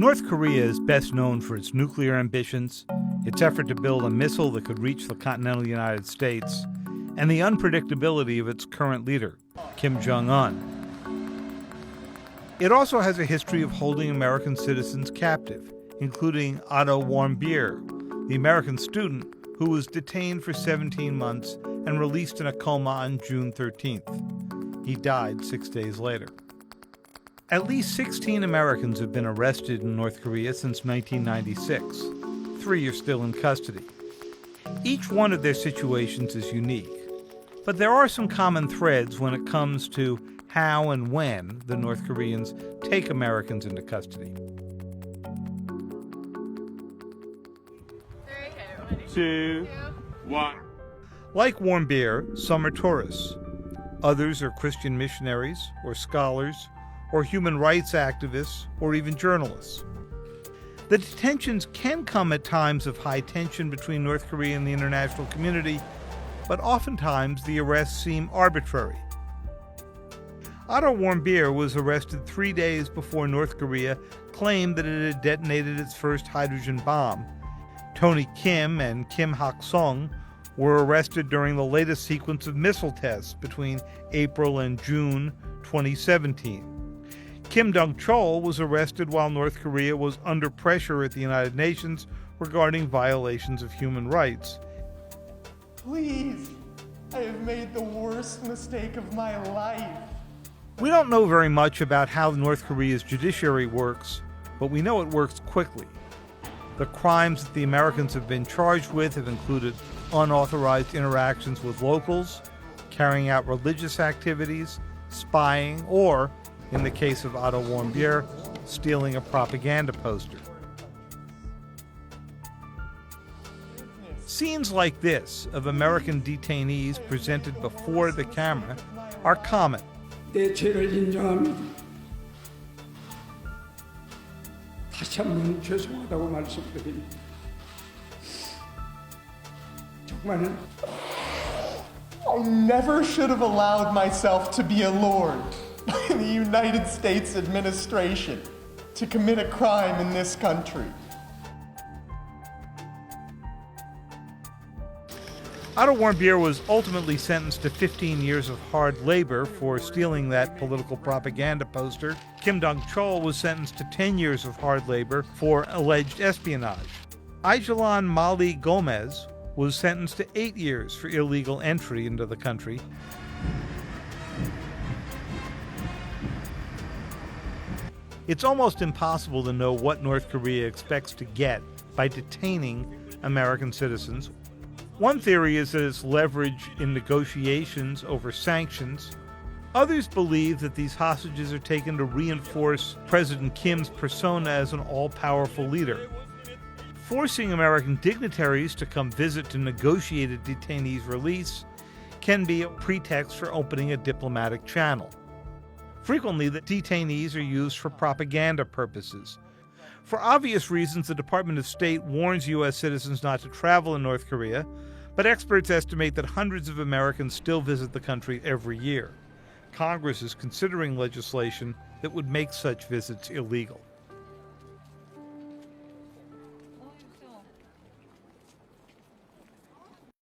North Korea is best known for its nuclear ambitions, its effort to build a missile that could reach the continental United States, and the unpredictability of its current leader, Kim Jong-un. It also has a history of holding American citizens captive, including Otto Warmbier, the American student who was detained for 17 months and released in a coma on June 13th. He died 6 days later. At least 16 Americans have been arrested in North Korea since 1996. 3 are still in custody. Each one of their situations is unique, but there are some common threads when it comes to how and when the North Koreans take Americans into custody. 2, 1. Like Warmbier, some are tourists. Others are Christian missionaries or scholars or human rights activists or even journalists. The detentions can come at times of high tension between North Korea and the international community, but oftentimes the arrests seem arbitrary. Otto Warmbier was arrested 3 days before North Korea claimed that it had detonated its first hydrogen bomb. Tony Kim and Kim Hak-sung were arrested during the latest sequence of missile tests between April and June 2017. Kim Dong-chol was arrested while North Korea was under pressure at the United Nations regarding violations of human rights. Please, I have made the worst mistake of my life. We don't know very much about how North Korea's judiciary works, but we know it works quickly. The crimes that the Americans have been charged with have included unauthorized interactions with locals, carrying out religious activities, spying, or, in the case of Otto Warmbier, stealing a propaganda poster. Scenes like this of American detainees presented before the camera are common. 내 죄를 인정합니다. 다시 한번 죄송하다고 말씀드립니다. 정말 I never should have allowed myself to be allured by the United States administration to commit a crime in this country. Otto Warmbier was ultimately sentenced to 15 years of hard labor for stealing that political propaganda poster. Kim Dong-chol was sentenced to 10 years of hard labor for alleged espionage. Aijalan Mali Gomez was sentenced to 8 years for illegal entry into the country. It's almost impossible to know what North Korea expects to get by detaining American citizens. One theory is that it's leverage in negotiations over sanctions. Others believe that these hostages are taken to reinforce President Kim's persona as an all-powerful leader. Forcing American dignitaries to come visit to negotiate a detainee's release can be a pretext for opening a diplomatic channel. Frequently, the detainees are used for propaganda purposes. For obvious reasons, the Department of State warns U.S. citizens not to travel in North Korea, but experts estimate that hundreds of Americans still visit the country every year. Congress is considering legislation that would make such visits illegal.